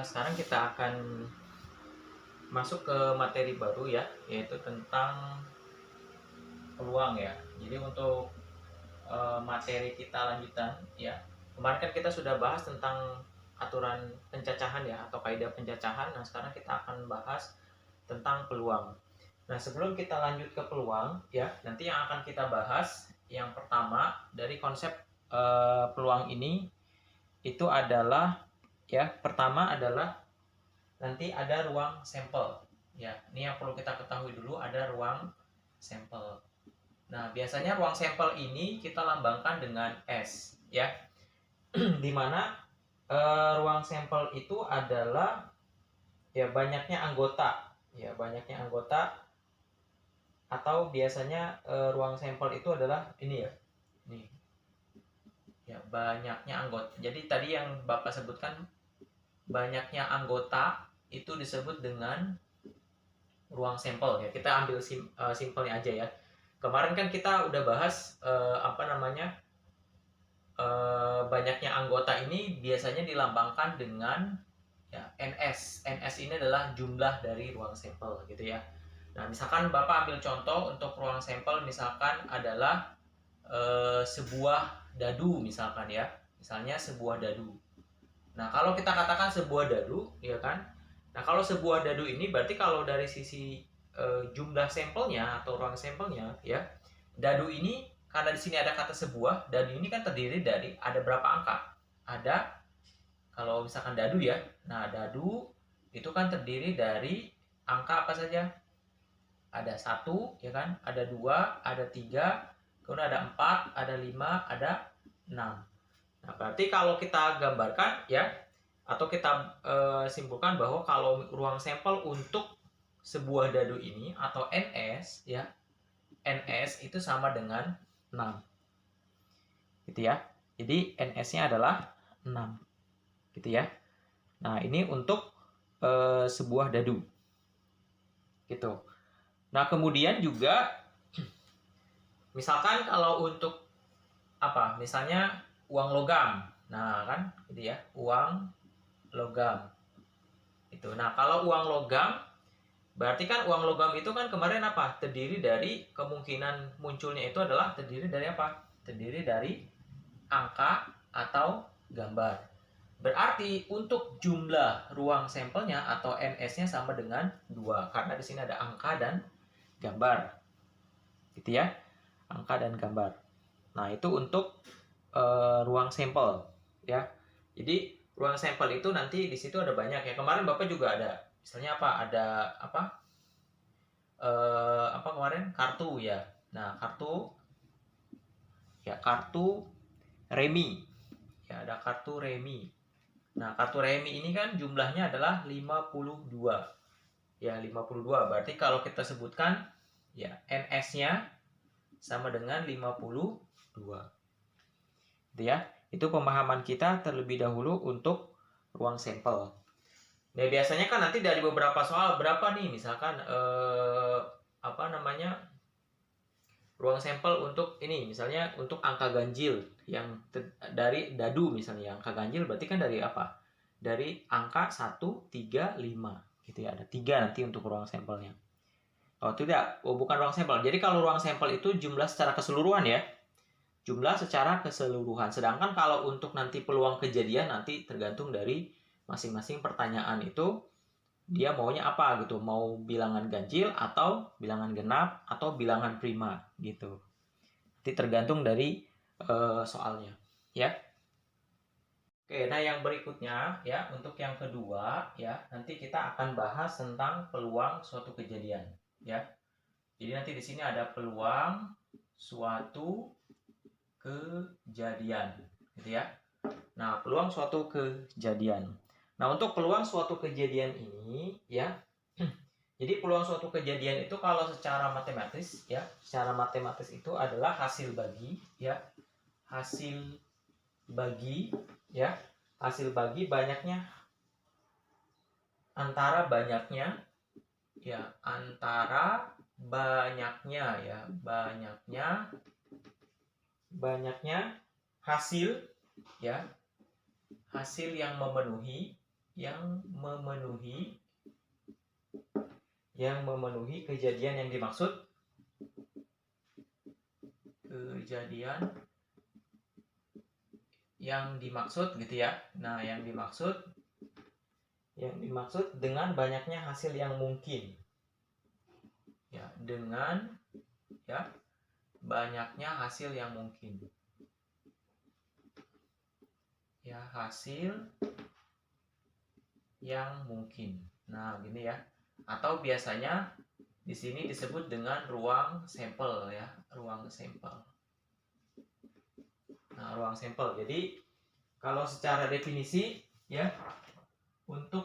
Sekarang kita akan masuk ke materi baru ya, yaitu tentang peluang ya. Jadi untuk materi kita lanjutan ya. Kemarin kan kita sudah bahas tentang aturan pencacahan ya, atau kaidah pencacahan. Nah, sekarang kita akan bahas tentang peluang. Nah, sebelum kita lanjut ke peluang ya, nanti yang akan kita bahas yang pertama dari konsep peluang ini itu adalah ya, pertama adalah nanti ada ruang sampel ya. Ini yang perlu kita ketahui dulu, ada ruang sampel. Nah, biasanya ruang sampel ini kita lambangkan dengan S ya. Dimana ruang sampel itu adalah ya banyaknya anggota ya, banyaknya anggota, atau biasanya ruang sampel itu adalah ini ya, ini ya, banyaknya anggota. Jadi tadi yang Bapak sebutkan banyaknya anggota itu disebut dengan ruang sampel ya. Kita ambil simpelnya aja ya. Kemarin kan kita udah bahas banyaknya anggota ini biasanya dilambangkan dengan ya NS. NS ini adalah jumlah dari ruang sampel gitu ya. Nah, misalkan Bapak ambil contoh untuk ruang sampel, misalkan adalah sebuah dadu misalkan ya. Misalnya sebuah dadu. Nah, kalau kita katakan sebuah dadu, ya kan? Nah, kalau sebuah dadu ini berarti kalau dari sisi jumlah sampelnya atau ruang sampelnya, ya, dadu ini karena di sini ada kata sebuah, dadu ini kan terdiri dari ada berapa angka? Ada, kalau misalkan dadu ya, nah dadu itu kan terdiri dari angka apa saja? Ada satu, ya kan? Ada dua, ada tiga, kemudian ada empat, ada lima, ada enam. Nah, berarti kalau kita gambarkan ya, atau kita simpulkan bahwa kalau ruang sampel untuk sebuah dadu ini atau NS ya, NS itu sama dengan 6. Gitu ya. Jadi NS-nya adalah 6. Gitu ya. Nah, ini untuk sebuah dadu. Gitu. Nah, kemudian juga misalkan kalau untuk apa? Misalnya uang logam. Nah, kan gitu ya, uang logam. Itu. Nah, kalau uang logam berarti kan uang logam itu kan kemarin apa? Terdiri dari kemungkinan munculnya itu adalah terdiri dari apa? Terdiri dari angka atau gambar. Berarti untuk jumlah ruang sampelnya atau NS-nya sama dengan 2 karena di sini ada angka dan gambar. Gitu ya. Angka dan gambar. Nah, itu untuk ruang sampel ya. Jadi ruang sampel itu nanti di situ ada banyak ya. Kemarin Bapak juga ada. Misalnya apa? Ada apa kemarin? Kartu ya. Nah, kartu remi. Ya, ada kartu remi. Nah, kartu remi ini kan jumlahnya adalah 52. Ya, 52. Berarti kalau kita sebutkan ya NS-nya sama dengan 52. Gitu ya. Itu pemahaman kita terlebih dahulu untuk ruang sampel. Nah, biasanya kan nanti dari beberapa soal berapa nih, misalkan ruang sampel untuk ini, misalnya untuk angka ganjil yang dari dadu misalnya, angka ganjil berarti kan dari apa? Dari angka 1, 3, 5 gitu ya. Ada 3 nanti untuk ruang sampelnya. Oh, tidak, bukan ruang sampel. Jadi kalau ruang sampel itu jumlah secara keseluruhan ya. Jumlah secara keseluruhan. Sedangkan kalau untuk nanti peluang kejadian nanti tergantung dari masing-masing pertanyaan itu dia maunya apa gitu, mau bilangan ganjil atau bilangan genap atau bilangan prima gitu. Nanti tergantung dari soalnya ya. Oke, nah yang berikutnya ya, untuk yang kedua ya, nanti kita akan bahas tentang peluang suatu kejadian ya. Jadi nanti di sini ada peluang suatu kejadian gitu ya. Nah, peluang suatu kejadian. Nah, untuk peluang suatu kejadian ini ya, jadi peluang suatu kejadian itu kalau secara matematis ya, secara matematis itu adalah hasil bagi ya, hasil bagi ya, hasil bagi banyaknya antara banyaknya ya, antara banyaknya ya, banyaknya hasil ya, hasil yang memenuhi yang memenuhi kejadian yang dimaksud. Kejadian yang dimaksud gitu ya. Nah, yang dimaksud dengan banyaknya hasil yang mungkin. Ya, dengan banyaknya hasil yang mungkin. Ya, hasil yang mungkin. Nah, gini ya. Atau biasanya di sini disebut dengan ruang sampel ya, ruang sampel. Nah, ruang sampel. Jadi kalau secara definisi ya, untuk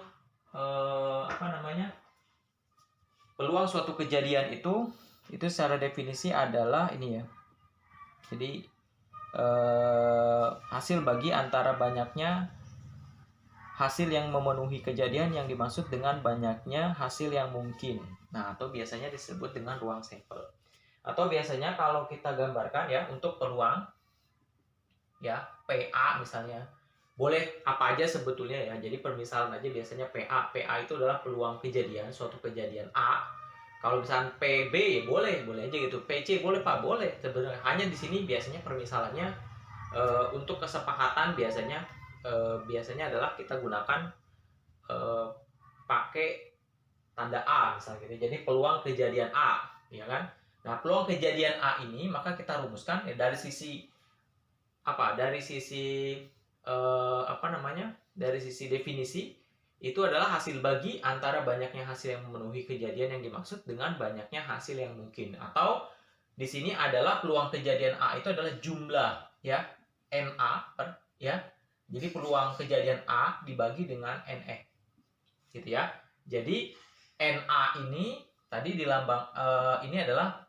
peluang suatu kejadian itu secara definisi adalah ini ya. Jadi hasil bagi antara banyaknya hasil yang memenuhi kejadian yang dimaksud dengan banyaknya hasil yang mungkin. Nah, atau biasanya disebut dengan ruang sampel. Atau biasanya kalau kita gambarkan ya, untuk peluang ya, PA misalnya, boleh apa aja sebetulnya ya. Jadi permisalan aja biasanya PA itu adalah peluang kejadian, suatu kejadian A. Kalau misalnya PB boleh aja gitu. PC boleh Pak, boleh sebenarnya. Hanya di sini biasanya permisalannya untuk kesepakatan biasanya adalah kita gunakan pakai tanda A misalnya gitu. Jadi peluang kejadian A, ya kan? Nah, peluang kejadian A ini maka kita rumuskan ya, dari sisi dari sisi definisi itu adalah hasil bagi antara banyaknya hasil yang memenuhi kejadian yang dimaksud dengan banyaknya hasil yang mungkin. Atau di sini adalah peluang kejadian A itu adalah jumlah ya, NA ya. Jadi peluang kejadian A dibagi dengan NE. Gitu ya. Jadi NA ini tadi di lambang ini adalah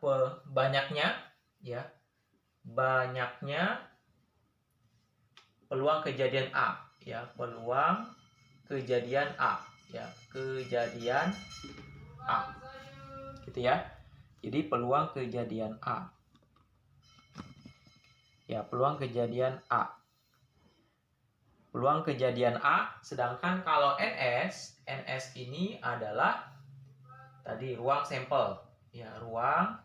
banyaknya ya. Banyaknya peluang kejadian A ya, peluang kejadian A ya, kejadian A. Gitu ya. Jadi peluang kejadian A. Ya, peluang kejadian A. Peluang kejadian A, sedangkan kalau NS ini adalah tadi ruang sampel. Ya, ruang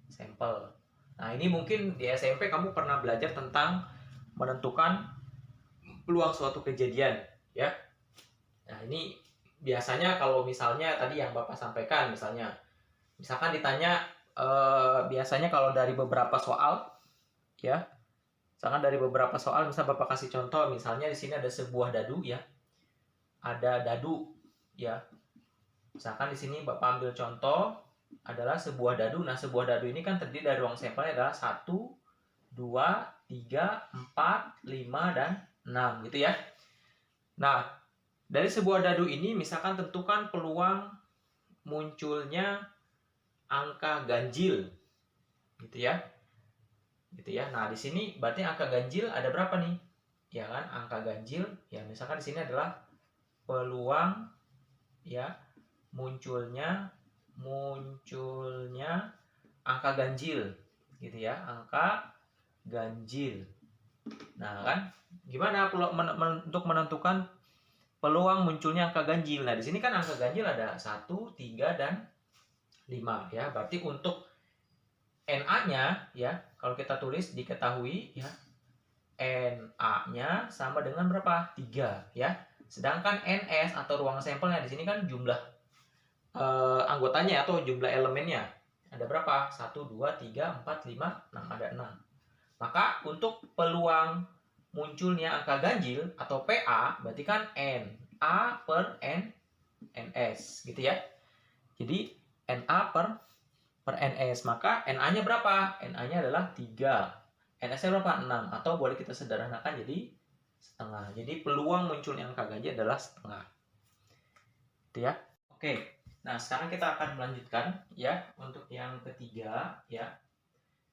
sampel. Nah, ini mungkin di SMP kamu pernah belajar tentang menentukan peluang suatu kejadian, ya. Nah, ini biasanya kalau misalnya tadi yang Bapak sampaikan, misalkan ditanya biasanya kalau dari beberapa soal, ya. Misalkan dari beberapa soal, misal Bapak kasih contoh, misalnya di sini ada sebuah dadu, ya. Ada dadu, ya. Misalkan di sini Bapak ambil contoh adalah sebuah dadu. Nah, sebuah dadu ini kan terdiri dari ruang sampelnya adalah 1, 2, 3, 4, 5, dan 6 gitu ya. Nah, dari sebuah dadu ini misalkan tentukan peluang munculnya angka ganjil gitu ya. Gitu ya. Nah, di sini berarti angka ganjil ada berapa nih? Ya kan, angka ganjil ya misalkan di sini adalah peluang ya munculnya angka ganjil gitu ya, angka ganjil. Nah, kan gimana untuk menentukan peluang munculnya angka ganjil? Nah, di sini kan angka ganjil ada 1, 3, dan 5 ya. Berarti untuk NA-nya ya, kalau kita tulis diketahui ya, NA-nya sama dengan berapa? 3 ya. Sedangkan NS atau ruang sampelnya di sini kan jumlah anggotanya atau jumlah elemennya. Ada berapa? 1, 2, 3, 4, 5, 6, ada 6. Maka untuk peluang munculnya angka ganjil atau PA berarti kan NA per NS gitu ya. Jadi NA per NS, maka NA-nya berapa? NA-nya adalah 3. NS-nya berapa? 6. Atau boleh kita sederhanakan jadi setengah. Jadi peluang munculnya angka ganjil adalah setengah. Itu ya. Oke. Nah, sekarang kita akan melanjutkan ya untuk yang ketiga ya.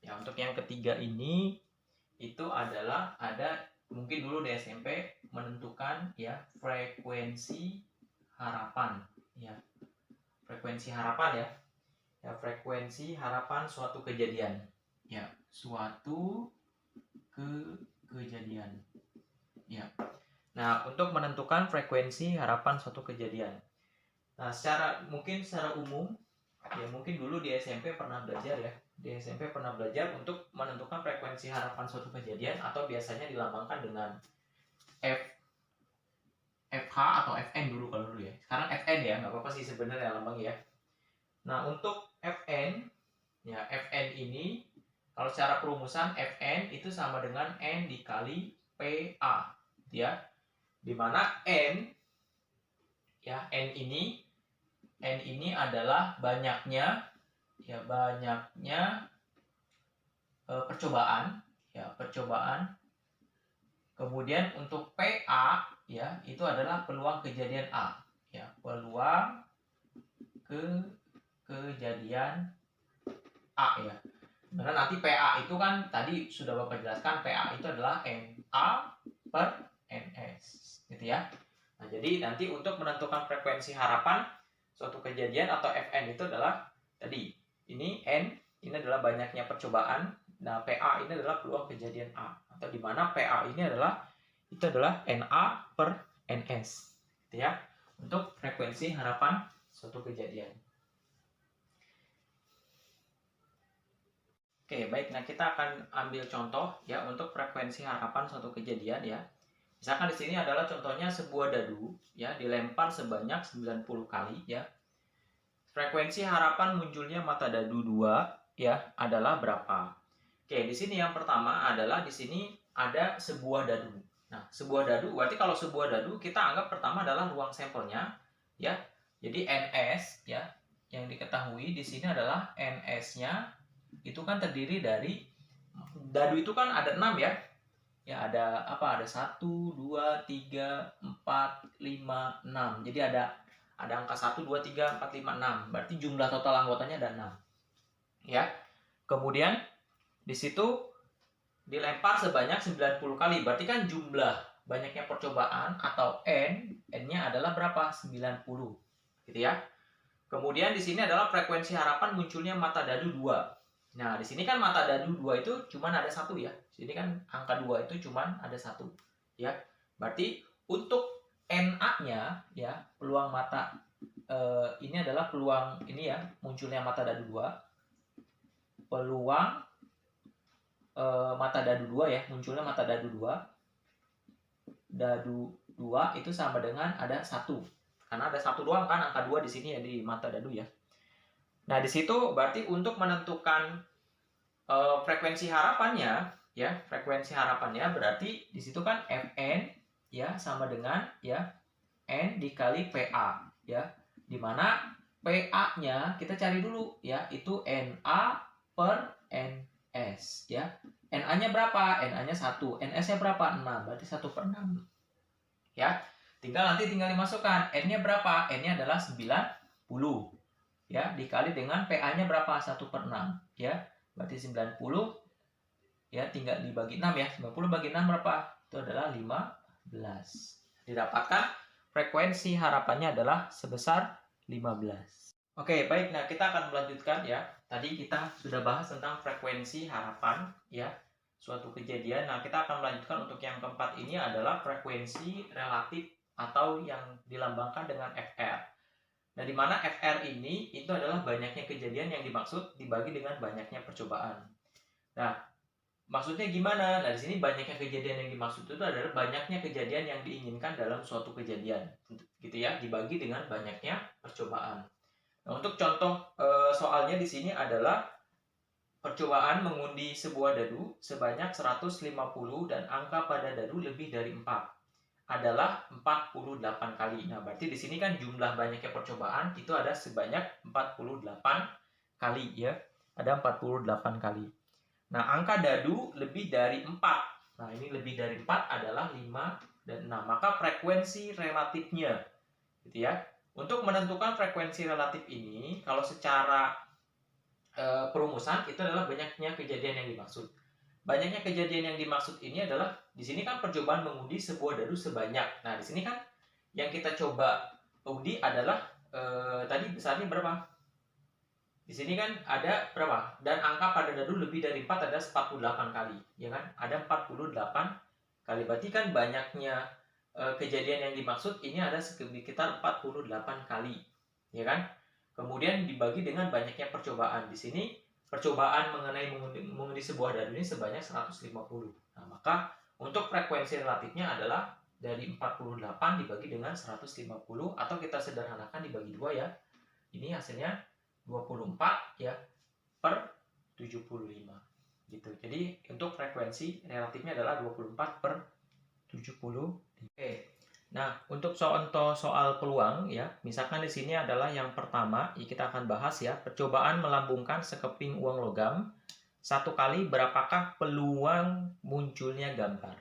Ya, untuk yang ketiga ini itu adalah ada mungkin dulu di SMP menentukan ya frekuensi harapan ya. Frekuensi harapan ya. Ya, frekuensi harapan suatu kejadian. Ya, suatu kejadian. Ya. Nah, untuk menentukan frekuensi harapan suatu kejadian. Nah, secara umum, ya mungkin dulu di SMP pernah belajar ya. Di SMP pernah belajar untuk menentukan frekuensi harapan suatu kejadian atau biasanya dilambangkan dengan FH atau FN dulu kalau dulu ya. Sekarang FN ya, nggak apa-apa sih sebenarnya lambang ya. Nah, untuk FN, ya FN ini kalau secara perumusan FN itu sama dengan N dikali PA, ya. Dimana N ini adalah banyaknya percobaan. Kemudian untuk PA ya itu adalah peluang kejadian A, ya, peluang kejadian A ya. Karena nanti PA itu kan tadi sudah Bapak jelaskan, PA itu adalah NA per NS, gitu ya. Nah, jadi nanti untuk menentukan frekuensi harapan suatu kejadian atau FN itu adalah tadi ini N ini adalah banyaknya percobaan. Nah, PA ini adalah peluang kejadian A, atau di mana PA ini adalah NA per NS, gitu ya, untuk frekuensi harapan suatu kejadian. Oke, baik. Nah, kita akan ambil contoh ya untuk frekuensi harapan suatu kejadian ya. Misalkan di sini adalah contohnya sebuah dadu ya dilempar sebanyak 90 kali ya. Frekuensi harapan munculnya mata dadu 2 ya adalah berapa? Oke, di sini yang pertama adalah di sini ada sebuah dadu. Nah, sebuah dadu berarti kalau sebuah dadu kita anggap pertama adalah ruang sampelnya ya. Jadi NS ya yang diketahui di sini adalah NS-nya itu kan terdiri dari dadu itu kan ada 6 ya. Ya ada apa? Ada 1, 2, 3, 4, 5, 6. Jadi ada angka 1, 2, 3, 4, 5, 6. Berarti jumlah total anggotanya ada 6. Ya. Kemudian di situ dilempar sebanyak 90 kali. Berarti kan jumlah banyaknya percobaan atau N-nya adalah berapa? 90. Gitu ya. Kemudian di sini adalah frekuensi harapan munculnya mata dadu 2. Nah, di sini kan mata dadu 2 itu cuma ada 1 ya. Di sini kan angka 2 itu cuma ada 1. Ya. Berarti untuk NA-nya ya, peluang mata ini adalah peluang ini ya, munculnya mata dadu 2. Peluang mata dadu 2 ya, munculnya mata dadu 2. Dadu 2 itu sama dengan ada 1. Karena ada 1 doang kan angka 2 di sini ya di mata dadu ya. Nah, di situ berarti untuk menentukan frekuensi harapannya ya, frekuensi harapannya berarti di situ kan Fn ya sama dengan ya N dikali PA ya. Di mana PA-nya kita cari dulu ya, itu NA per NS ya. NA-nya berapa? NA-nya 1. NS-nya berapa? 6. Berarti 1 per 6. Ya. Tinggal dimasukkan. N-nya berapa? N-nya adalah 90. Ya, dikali dengan PA-nya berapa? 1 per 6. Ya. Berarti 90 ya tinggal dibagi 6 ya. 90 bagi 6 berapa? Itu adalah 15. Didapatkan frekuensi harapannya adalah sebesar 15. Oke, baik. Nah, kita akan melanjutkan ya. Tadi kita sudah bahas tentang frekuensi harapan ya suatu kejadian. Nah, kita akan melanjutkan untuk yang keempat ini adalah frekuensi relatif atau yang dilambangkan dengan FR. Nah, di mana FR ini itu adalah banyaknya kejadian yang dimaksud dibagi dengan banyaknya percobaan. Nah, maksudnya gimana? Nah, di sini banyaknya kejadian yang dimaksud itu adalah banyaknya kejadian yang diinginkan dalam suatu kejadian, gitu ya, dibagi dengan banyaknya percobaan. Nah, untuk contoh soalnya di sini adalah percobaan mengundi sebuah dadu sebanyak 150 dan angka pada dadu lebih dari 4 adalah 48 kali. Nah, berarti di sini kan jumlah banyaknya percobaan itu ada sebanyak 48 kali ya. Ada 48 kali. Nah, angka dadu lebih dari 4. Nah, ini lebih dari 4 adalah 5 dan 6. Maka frekuensi relatifnya gitu ya. Untuk menentukan frekuensi relatif ini, kalau secara perumusan itu adalah banyaknya kejadian yang dimaksud. Banyaknya kejadian yang dimaksud ini adalah di sini kan percobaan mengundi sebuah dadu sebanyak. Nah, di sini kan yang kita coba undi adalah tadi besarnya berapa? Di sini kan ada berapa? Dan angka pada dadu lebih dari 4 ada 48 kali, ya kan? Ada 48 kali. Berarti kan banyaknya kejadian yang dimaksud ini ada sekitar 48 kali, ya kan? Kemudian dibagi dengan banyaknya percobaan. Di sini percobaan mengenai mengundi sebuah dadu ini sebanyak 150. Nah, maka untuk frekuensi relatifnya adalah dari 48 dibagi dengan 150, atau kita sederhanakan dibagi 2 ya. Ini hasilnya 24 ya per 75 gitu. Jadi untuk frekuensi relatifnya adalah 24 per 70. Oke. Nah, untuk soal peluang ya, misalkan di sini adalah yang pertama, kita akan bahas ya, percobaan melambungkan sekeping uang logam satu kali, berapakah peluang munculnya gambar,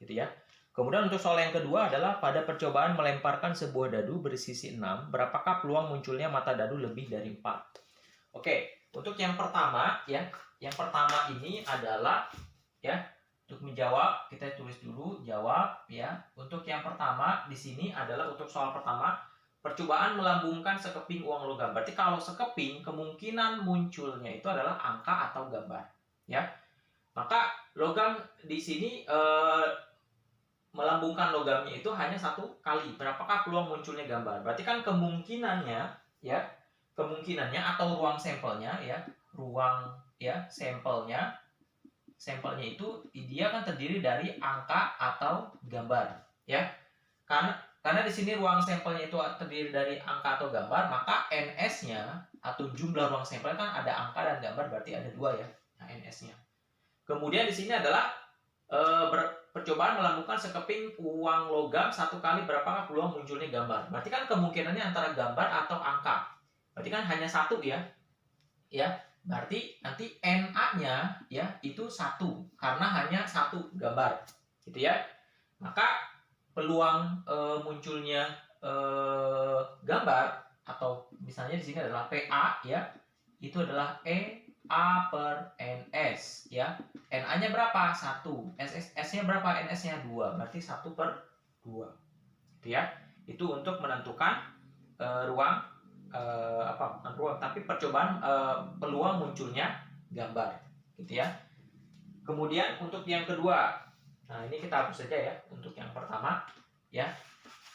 gitu ya. Kemudian untuk soal yang kedua adalah pada percobaan melemparkan sebuah dadu bersisi 6, berapakah peluang munculnya mata dadu lebih dari 4. Oke, untuk yang pertama ya, yang pertama ini adalah ya, untuk menjawab kita tulis dulu jawab ya. Untuk yang pertama di sini adalah untuk soal pertama, percobaan melambungkan sekeping uang logam. Berarti kalau sekeping kemungkinan munculnya itu adalah angka atau gambar ya. Maka logam di sini melambungkan logamnya itu hanya satu kali. Berapakah peluang munculnya gambar? Berarti kan kemungkinannya ya, kemungkinannya atau ruang sampelnya ya, ruang ya sampelnya itu dia kan terdiri dari angka atau gambar ya. Karena di sini ruang sampelnya itu terdiri dari angka atau gambar, maka NS-nya atau jumlah ruang sampel kan ada angka dan gambar, berarti ada 2 ya. Nah, NS-nya. Kemudian di sini adalah percobaan melambungkan sekeping uang logam satu kali, berapakah peluang munculnya gambar? Berarti kan kemungkinannya antara gambar atau angka. Berarti kan hanya satu ya. Ya, berarti nanti NA-nya ya itu 1 karena hanya satu gambar. Gitu ya. Maka peluang munculnya gambar atau misalnya di sini adalah PA ya, itu adalah A per NS ya. NA-nya berapa? 1. S-nya berapa? NS-nya 2. Berarti 1 per 2. Gitu ya. Itu untuk menentukan ruang bukan ruang tapi percobaan peluang munculnya gambar. Gitu ya. Kemudian untuk yang kedua. Nah, ini kita hapus saja ya untuk yang pertama ya.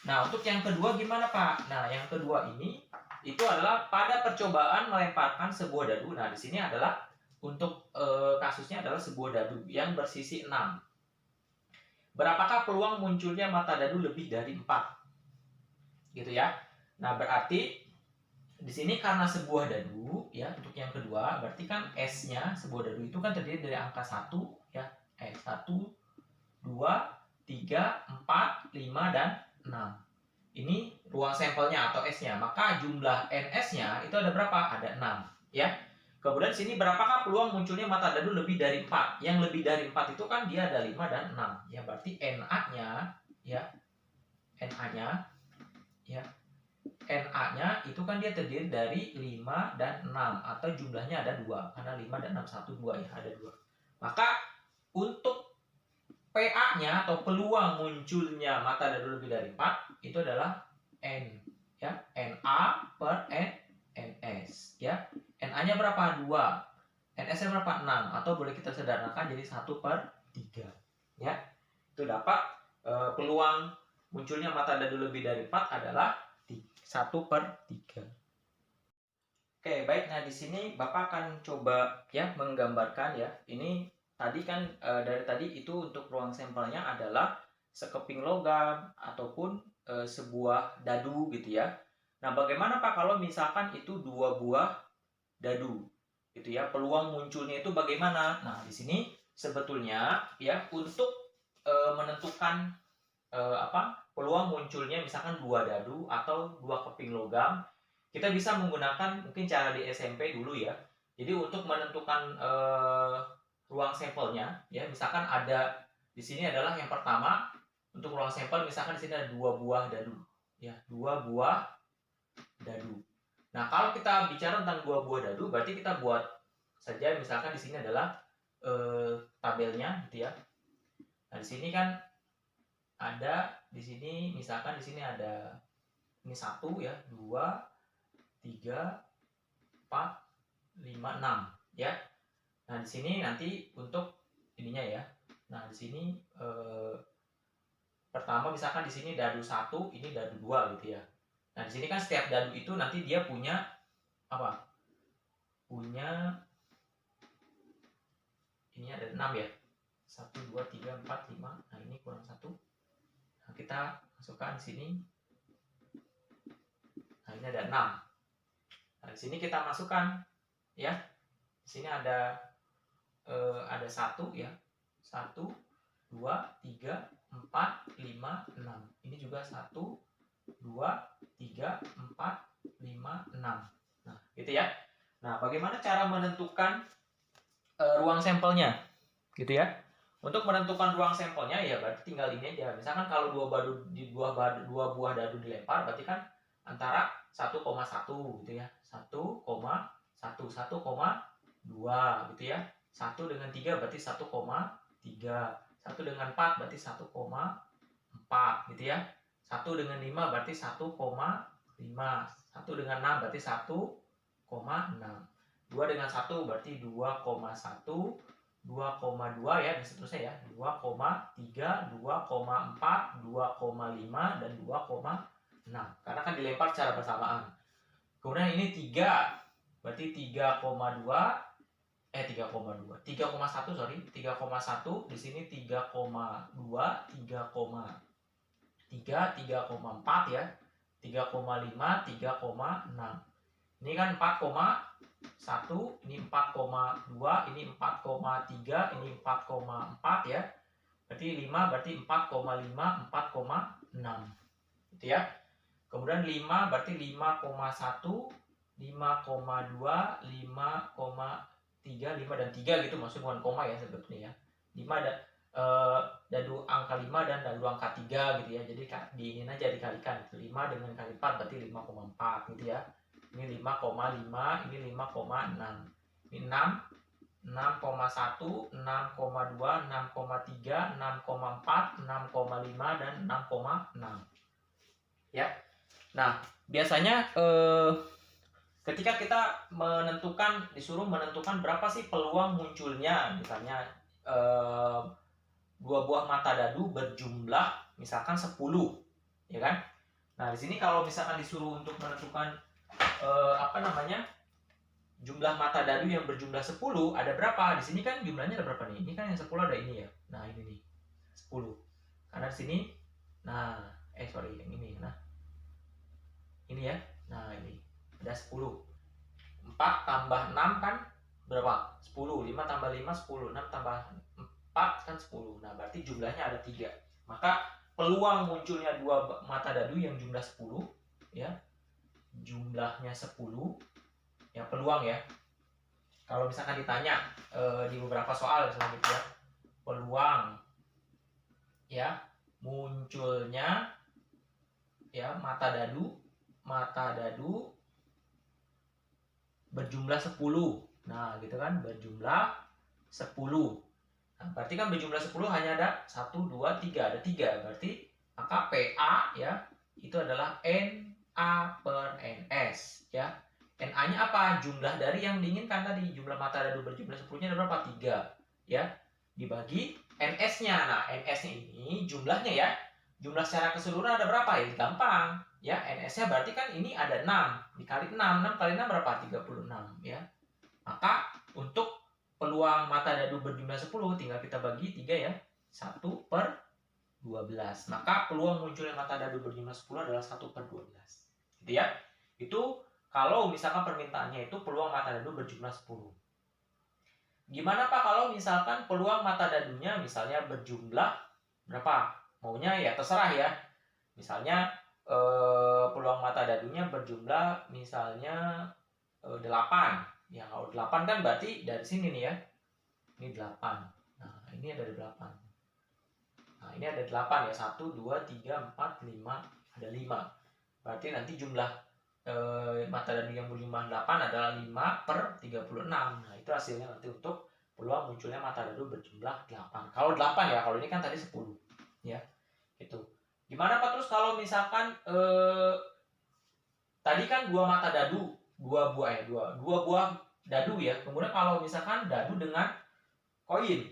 Nah, untuk yang kedua gimana, Pak? Nah, yang kedua ini itu adalah pada percobaan melemparkan sebuah dadu. Nah, di sini adalah untuk kasusnya adalah sebuah dadu yang bersisi 6. Berapakah peluang munculnya mata dadu lebih dari 4? Gitu ya. Nah, berarti di sini karena sebuah dadu ya, untuk yang kedua berarti kan S-nya sebuah dadu itu kan terdiri dari angka 1 ya. 1, 2, 3, 4, 5 dan 6. Ini ruang sampelnya atau S-nya. Maka jumlah NS-nya itu ada berapa? Ada 6 ya. Kemudian sini berapakah peluang munculnya mata dadu lebih dari 4? Yang lebih dari 4 itu kan dia ada 5 dan 6. Ya, berarti NA-nya ya. NA-nya ya. NA-nya itu kan dia terdiri dari 5 dan 6 atau jumlahnya ada 2 karena 5 dan 6 1 2 ya, ada 2. Maka untuk PA-nya atau peluang munculnya mata dadu lebih dari 4 itu adalah N ya, NA per NS ya. NA-nya berapa? 2. NS-nya berapa? 6 atau boleh kita sederhanakan jadi 1 per 3 ya. Itu dapat peluang munculnya mata dadu lebih dari 4 adalah 1 per 3. Oke, baik. Nah, di sini Bapak akan coba ya menggambarkan ya. Ini tadi kan dari tadi itu untuk ruang sampelnya adalah sekeping logam ataupun sebuah dadu gitu ya. Nah, bagaimana Pak kalau misalkan itu 2 buah dadu gitu ya, peluang munculnya itu bagaimana? Nah, di sini sebetulnya ya untuk menentukan peluang munculnya misalkan 2 dadu atau 2 keping logam, kita bisa menggunakan mungkin cara di SMP dulu ya. Jadi untuk menentukan ruang sampelnya ya, misalkan ada di sini adalah yang pertama untuk ruang sampel, misalkan di sini ada 2 buah dadu ya, 2 buah dadu. Nah, kalau kita bicara tentang 2 buah dadu, berarti kita buat saja misalkan di sini adalah tabelnya gitu ya. Nah, di sini kan ada di sini misalkan di sini ada ini 1 ya, 2, 3, 4, 5, 6 ya. Nah, di sini nanti untuk ininya ya. Nah, di sini pertama misalkan di sini dadu 1, ini dadu 2 gitu ya. Nah, di sini kan setiap dadu itu nanti dia punya apa? Punya ini ada 6 ya. 1 2 3 4 5. Nah, ini kurang 1. Nah, kita masukkan di sini. Nah, ini ada 6. Nah, di sini kita masukkan ya. Di sini ada 1 ya. 1 2 3 4 5 6. Ini juga 1 2 3 4 5 6. Nah, gitu ya. Nah, bagaimana cara menentukan ruang sampelnya? Gitu ya. Untuk menentukan ruang sampelnya ya berarti tinggal ini aja. Misalkan kalau dua buah dadu dilempar berarti kan antara 1,1 gitu ya. 1,1 1,2 gitu ya. 1 dengan 3 berarti 1,3. 1 dengan 4 berarti 1,4 gitu ya. 1 dengan 5 berarti 1,5. 1 dengan 6 berarti 1,6. 2 dengan 1 berarti 2,1. 2,2 ya, dan seterusnya ya. 2,3, 2,4, 2,5 dan 2,6. Karena kan dilempar secara bersamaan. Kemudian ini 3. Berarti 3,2 3,2. 3,1 sorry. 3,1 di sini 3,2, 3,3, 3,4 ya. 3,5, 3,6. Ini kan 4,1, ini 4,2, ini 4,3, ini 4,4 ya. Berarti 5 berarti 4,5, 4,6. Gitu ya. Kemudian 5 berarti 5,1, 5,2, 5,3, 5 dan 3 gitu, maksudnya bukan koma ya sebetulnya ya. 5 ada dadu angka 5 dan dadu angka 3 gitu ya. Jadi diinin aja dikalikan gitu. 5 dengan kali 4 berarti 5,4 gitu ya. Ini 5,5, ini 5,6. Ini 6, 6,1, 6,2, 6,3, 6,4, 6,5 dan 6,6. Ya. Nah, biasanya ketika kita disuruh menentukan berapa sih peluang munculnya, misalnya 2 buah mata dadu berjumlah misalkan 10, ya kan? Nah, di sini kalau misalkan disuruh untuk menentukan jumlah mata dadu yang berjumlah 10 ada berapa? Di sini kan jumlahnya ada berapa nih? Ini kan yang 10 ada ini ya. Nah, ini nih. 10. Karena di sini yang ini. Nah. Ini ya. Nah, ini ada 10. 4 tambah 6 kan berapa? 10. 5 tambah 5 10. 6 tambah 4 kan 10. Nah, berarti jumlahnya ada 3. Maka peluang munculnya 2 mata dadu yang jumlah 10 ya. Jumlahnya 10 ya, peluang ya. Kalau misalkan ditanya di beberapa soal selanjutnya, peluang ya munculnya ya mata dadu berjumlah 10. Nah, gitu kan, berjumlah 10. Nah, berarti kan berjumlah 10 hanya ada 1 2 3, ada 3. Berarti maka PA ya itu adalah NA per NS ya. NA-nya apa? Jumlah dari yang diinginkan tadi. Jumlah mata dadu berjumlah 10-nya ada berapa? 3 ya. Dibagi NS-nya. Nah, NS-nya ini jumlahnya ya. Jumlah secara keseluruhan ada berapa? Ya gampang. Ya, NS-nya berarti kan ini ada 6. Dikali 6. 6 kali 6 berapa? 36 ya. Maka untuk peluang mata dadu berjumlah 10 tinggal kita bagi 3 ya. 1 per 12. Maka peluang munculnya mata dadu berjumlah 10 adalah 1 per 12. Gitu ya. Itu kalau misalkan permintaannya itu peluang mata dadu berjumlah 10. Gimana Pak kalau misalkan peluang mata dadunya misalnya berjumlah berapa? Maunya ya terserah ya. Misalnya peluang mata dadunya berjumlah misalnya 8. Ya kalau 8 kan berarti dari sini nih ya. Ini 8. Nah, ini ada 8. Nah, ini ada 8 ya. 1, 2, 3, 4, 5. Ada 5. Berarti nanti jumlah mata dadu yang berjumlah 8 adalah 5 per 36. Nah, itu hasilnya nanti untuk peluang munculnya mata dadu berjumlah 8. Kalau 8 ya, kalau ini kan tadi 10. Ya, gitu. Gimana Pak terus kalau misalkan tadi kan 2 mata dadu, 2 buah dadu ya. Kemudian kalau misalkan dadu dengan koin.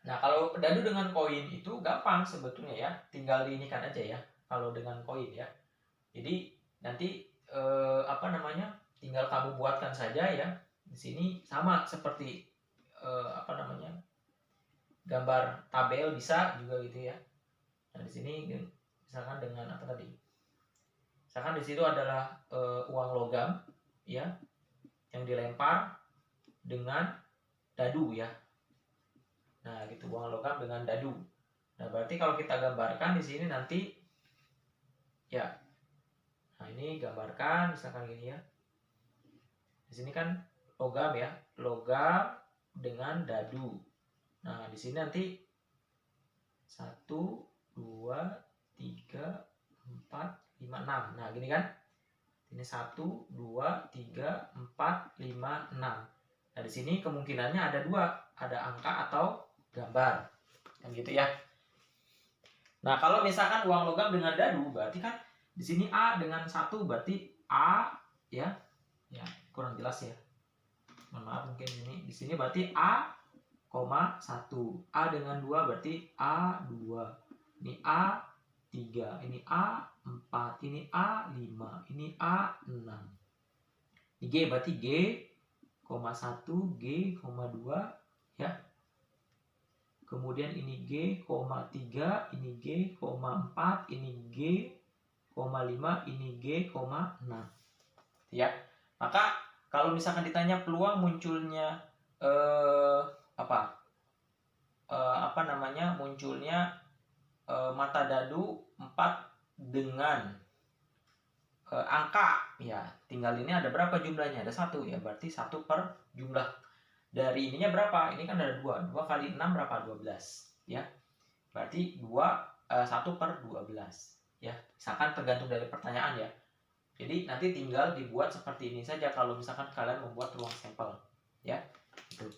Nah, kalau dadu dengan koin itu gampang sebetulnya ya, tinggal diinikan aja ya. Kalau dengan koin ya. Jadi nanti apa namanya? Tinggal kamu buatkan saja ya. Di sini sama seperti apa namanya? Gambar tabel bisa juga gitu ya. Nah, di sini misalkan dengan apa tadi? Misalkan di situ adalah uang logam ya yang dilempar dengan dadu ya. Nah, gitu uang logam dengan dadu. Nah, berarti kalau kita gambarkan di sini nanti ya. Nah, ini gambarkan misalkan gini ya. Di sini kan logam ya, logam dengan dadu. Nah, di sini nanti 1 2 3 4 5 6. Nah, gini kan? Ini 1 2 3 4 5 6. Nah, di sini kemungkinannya ada dua, ada angka atau gambar. Kan gitu ya. Nah, kalau misalkan uang logam dengan dadu, berarti kan di sini A dengan 1 berarti A ya. Ya, kurang jelas ya. Mohon maaf mungkin ini. Di sini berarti A, 1. A dengan 2 berarti A2. Ini A3, ini A4, ini A5, ini A6. Ini G berarti G, 1, G, 2 ya. Kemudian ini G, 3, ini G, 4, ini G, 5, ini G, 6. Ya. Maka kalau misalkan ditanya peluang munculnya munculnya mata dadu 4 dengan angka ya, tinggal ini ada berapa jumlahnya, ada 1 ya, berarti 1 per jumlah dari ininya berapa, ini kan ada 2 kali 6 berapa, 12 ya, berarti 1 per 12 ya, misalkan tergantung dari pertanyaan ya. Jadi nanti tinggal dibuat seperti ini saja kalau misalkan kalian membuat ruang sampel ya. Gitu.